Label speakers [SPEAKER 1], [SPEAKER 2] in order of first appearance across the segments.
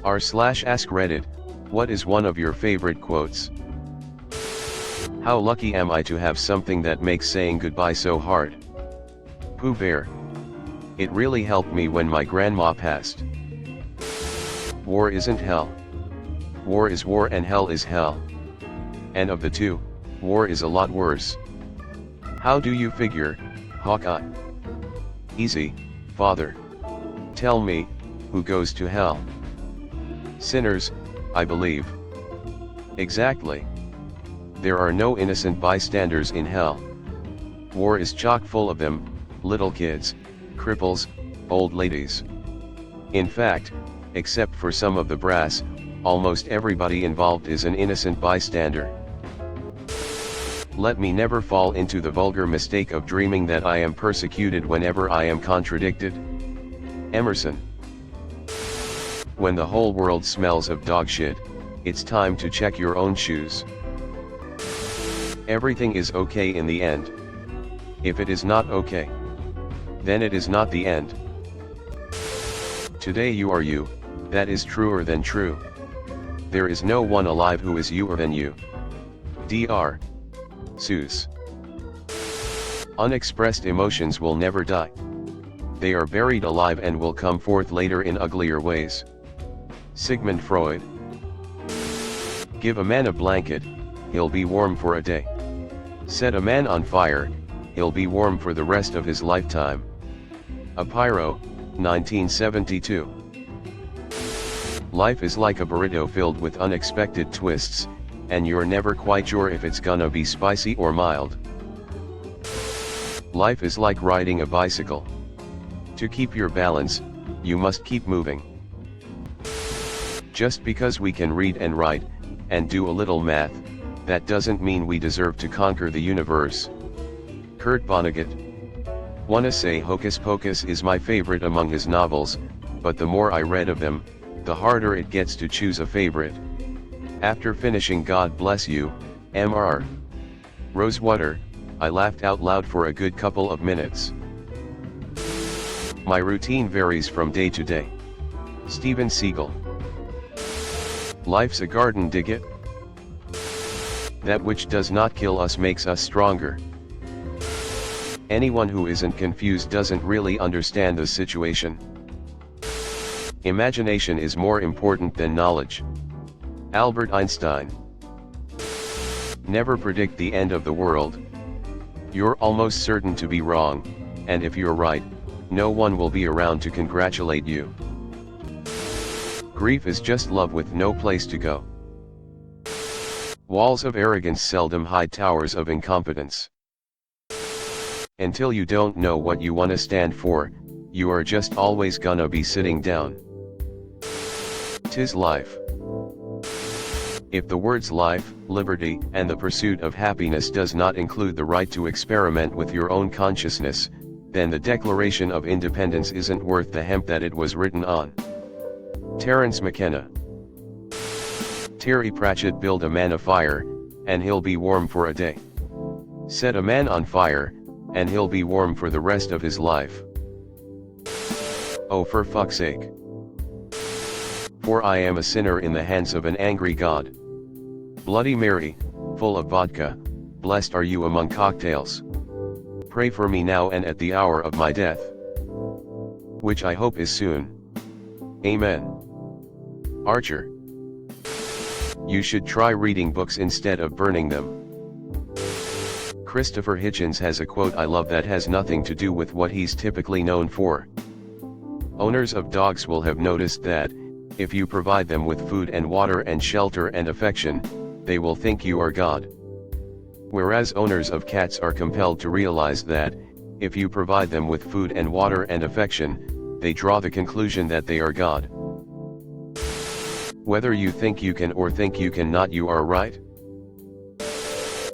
[SPEAKER 1] r/AskReddit, what is one of your favorite quotes? How lucky am I to have something that makes saying goodbye so hard? Pooh Bear. It really helped me when my grandma passed. War isn't hell. War is war and hell is hell. And of the two, war is a lot worse. How do you figure, Hawkeye? Easy, father. Tell me, who goes to hell? Sinners, I believe. Exactly. There are no innocent bystanders in hell. War is chock full of them, little kids, cripples, old ladies. In fact, except for some of the brass, almost everybody involved is an innocent bystander. Let me never fall into the vulgar mistake of dreaming that I am persecuted whenever I am contradicted. Emerson. When the whole world smells of dog shit, it's time to check your own shoes. Everything is okay in the end. If it is not okay, then it is not the end. Today you are you, that is truer than true. There is no one alive who is youer than you. Dr. Seuss. Unexpressed emotions will never die. They are buried alive and will come forth later in uglier ways. Sigmund Freud. Give a man a blanket, he'll be warm for a day. Set a man on fire, he'll be warm for the rest of his lifetime. Apiro, 1972. Life is like a burrito filled with unexpected twists, and you're never quite sure if it's gonna be spicy or mild. Life is like riding a bicycle. To keep your balance, you must keep moving. Just because we can read and write, and do a little math, that doesn't mean we deserve to conquer the universe. Kurt Vonnegut. Wanna say Hocus Pocus is my favorite among his novels, but the more I read of them, the harder it gets to choose a favorite. After finishing God Bless You, Mr. Rosewater, I laughed out loud for a good couple of minutes. My routine varies from day to day. Steven Seagal. Life's a garden, dig it? That which does not kill us makes us stronger. Anyone who isn't confused doesn't really understand the situation. Imagination is more important than knowledge. Albert Einstein. Never predict the end of the world. You're almost certain to be wrong, and if you're right, no one will be around to congratulate you. Grief is just love with no place to go. Walls of arrogance seldom hide towers of incompetence. Until you don't know what you want to stand for, you are just always gonna be sitting down. 'Tis life. If the words life, liberty, and the pursuit of happiness does not include the right to experiment with your own consciousness, then the Declaration of Independence isn't worth the hemp that it was written on. Terence McKenna. Terry Pratchett build a man a fire, and he'll be warm for a day. Set a man on fire, and he'll be warm for the rest of his life. Oh, for fuck's sake. For I am a sinner in the hands of an angry God. Bloody Mary, full of vodka, blessed are you among cocktails. Pray for me now and at the hour of my death, which I hope is soon. Amen. Archer. You should try reading books instead of burning them. Christopher Hitchens has a quote I love that has nothing to do with what he's typically known for. Owners of dogs will have noticed that, if you provide them with food and water and shelter and affection, they will think you are God. Whereas owners of cats are compelled to realize that, if you provide them with food and water and affection, they draw the conclusion that they are God. Whether you think you can or think you cannot, you are right.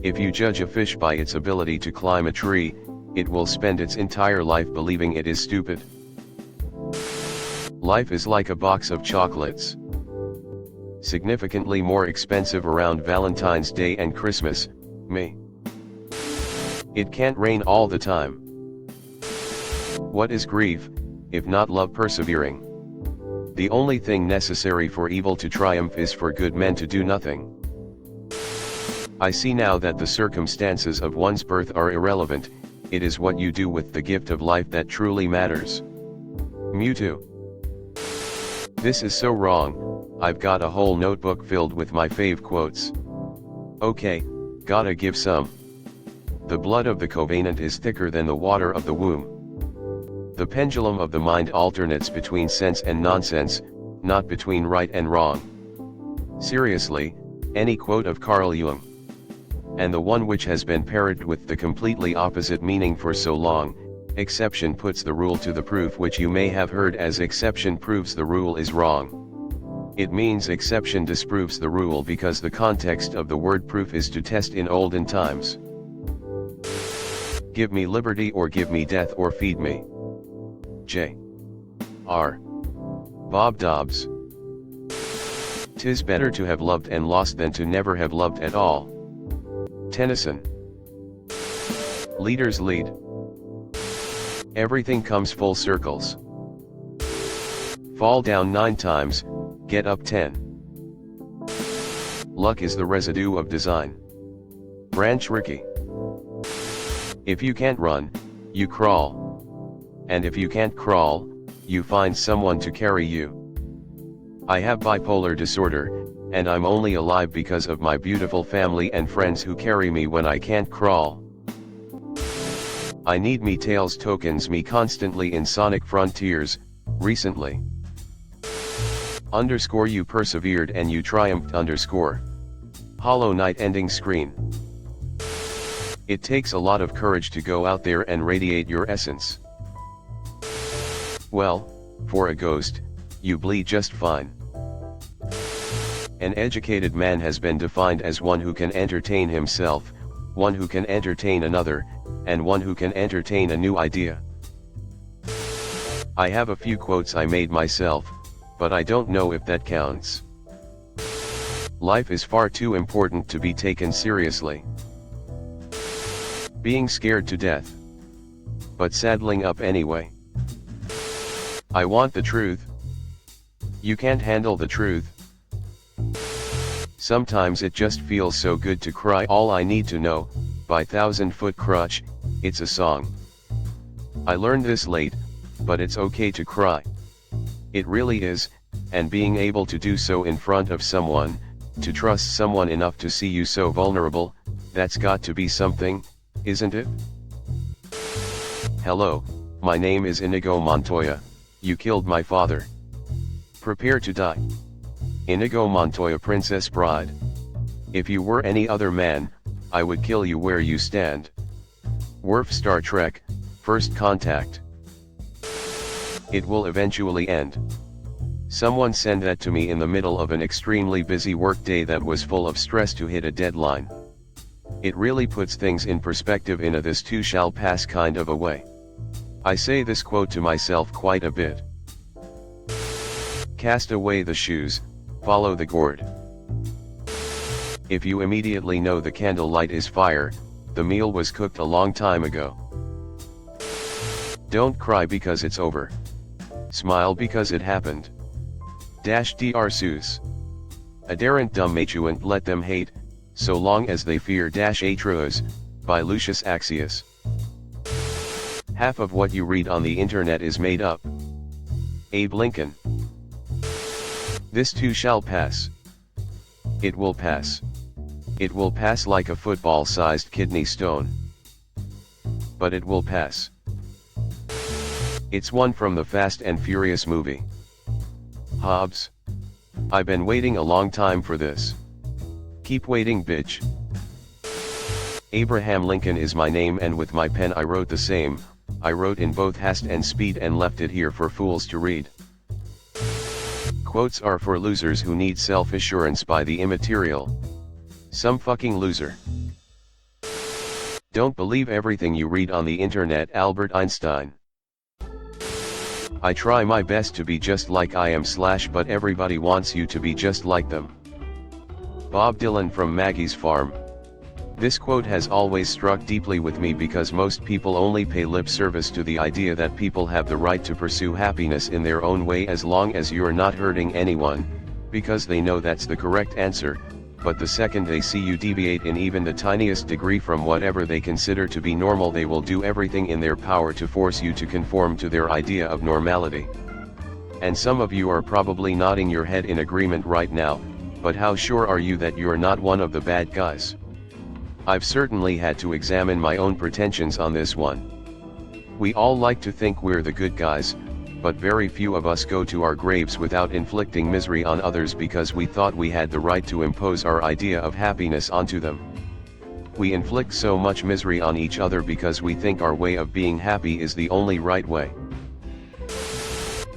[SPEAKER 1] If you judge a fish by its ability to climb a tree, it will spend its entire life believing it is stupid. Life is like a box of chocolates. Significantly more expensive around Valentine's Day and Christmas, me. It can't rain all the time. What is grief, if not love persevering? The only thing necessary for evil to triumph is for good men to do nothing. I see now that the circumstances of one's birth are irrelevant, it is what you do with the gift of life that truly matters. Mewtwo. This is so wrong, I've got a whole notebook filled with my fave quotes. Okay, gotta give some. The blood of the covenant is thicker than the water of the womb. The pendulum of the mind alternates between sense and nonsense, not between right and wrong. Seriously, any quote of Carl Jung. And the one which has been parroted with the completely opposite meaning for so long, exception puts the rule to the proof, which you may have heard as exception proves the rule is wrong. It means exception disproves the rule because the context of the word proof is to test in olden times. Give me liberty or give me death or feed me. J. R. Bob Dobbs. 'Tis better to have loved and lost than to never have loved at all. Tennyson. Leaders lead. Everything comes full circles. Fall down 9 times, get up 10. Luck is the residue of design. Branch Rickey. If you can't run, you crawl. And if you can't crawl, you find someone to carry you. I have bipolar disorder, and I'm only alive because of my beautiful family and friends who carry me when I can't crawl. I need me tails tokens me constantly in Sonic Frontiers, recently. Underscore you persevered and you triumphed underscore. Hollow Knight ending screen. It takes a lot of courage to go out there and radiate your essence. Well, for a ghost, you bleed just fine. An educated man has been defined as one who can entertain himself, one who can entertain another, and one who can entertain a new idea. I have a few quotes I made myself, but I don't know if that counts. Life is far too important to be taken seriously. Being scared to death. But saddling up anyway. I want the truth. You can't handle the truth. Sometimes it just feels so good to cry. All I Need to Know, by 1000 Foot Crutch, it's a song. I learned this late, but it's okay to cry. It really is, and being able to do so in front of someone, to trust someone enough to see you so vulnerable, that's got to be something, isn't it? Hello, my name is Inigo Montoya, you killed my father. Prepare to die. Inigo Montoya, Princess Bride. If you were any other man, I would kill you where you stand. Worf, Star Trek, First Contact. It will eventually end. Someone sent that to me in the middle of an extremely busy workday that was full of stress to hit a deadline. It really puts things in perspective in a this too shall pass kind of a way. I say this quote to myself quite a bit. Cast away the shoes, follow the gourd. If you immediately know the candlelight is fire, the meal was cooked a long time ago. Don't cry because it's over. Smile because it happened. Dr. Seuss. Adherent dumatuant let them hate, so long as they fear Atroz, by Lucius Axius. Half of what you read on the internet is made up. Abe Lincoln. This too shall pass. It will pass. It will pass like a football-sized kidney stone. But it will pass. It's one from the Fast and Furious movie. Hobbs. I've been waiting a long time for this. Keep waiting, bitch. Abraham Lincoln is my name, and with my pen I wrote the same. I wrote in both haste and speed and left it here for fools to read. Quotes are for losers who need self-assurance by the immaterial. Some fucking loser. Don't believe everything you read on the internet. Albert Einstein. I try my best to be just like I am / but everybody wants you to be just like them. Bob Dylan from Maggie's Farm. This quote has always struck deeply with me because most people only pay lip service to the idea that people have the right to pursue happiness in their own way as long as you're not hurting anyone, because they know that's the correct answer, but the second they see you deviate in even the tiniest degree from whatever they consider to be normal, they will do everything in their power to force you to conform to their idea of normality. And some of you are probably nodding your head in agreement right now, but how sure are you that you're not one of the bad guys? I've certainly had to examine my own pretensions on this one. We all like to think we're the good guys, but very few of us go to our graves without inflicting misery on others because we thought we had the right to impose our idea of happiness onto them. We inflict so much misery on each other because we think our way of being happy is the only right way.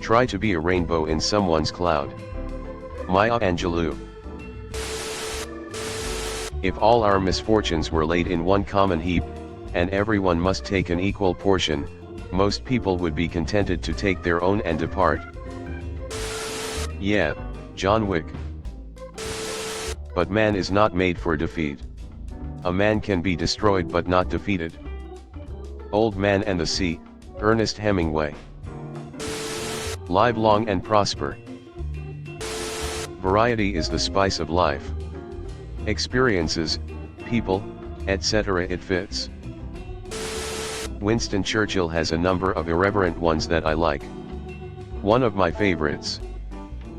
[SPEAKER 1] Try to be a rainbow in someone's cloud. Maya Angelou. If all our misfortunes were laid in one common heap, and everyone must take an equal portion, most people would be contented to take their own and depart. Yeah, John Wick. But man is not made for defeat. A man can be destroyed but not defeated. Old Man and the Sea, Ernest Hemingway. Live long and prosper. Variety is the spice of life. Experiences, people, etc. it fits. Winston Churchill has a number of irreverent ones that I like. One of my favorites.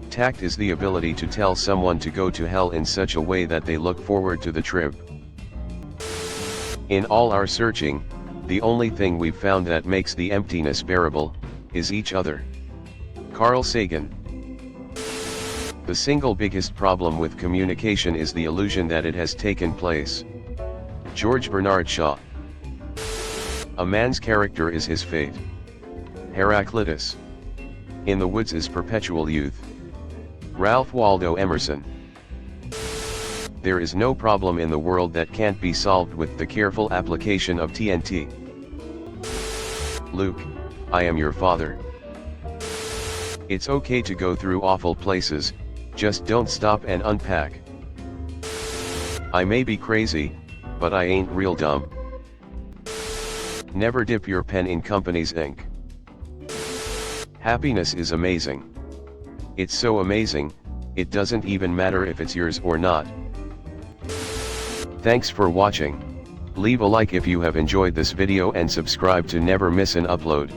[SPEAKER 1] Tact is the ability to tell someone to go to hell in such a way that they look forward to the trip. In all our searching, the only thing we've found that makes the emptiness bearable, is each other. Carl Sagan. The single biggest problem with communication is the illusion that it has taken place. George Bernard Shaw. A man's character is his fate. Heraclitus. In the woods is perpetual youth. Ralph Waldo Emerson. There is no problem in the world that can't be solved with the careful application of TNT. Luke, I am your father. It's okay to go through awful places, just don't stop and unpack. I may be crazy, but I ain't real dumb. Never dip your pen in company's ink. Happiness is amazing. It's so amazing, it doesn't even matter if it's yours or not. Thanks for watching. Leave a like if you have enjoyed this video and subscribe to never miss an upload.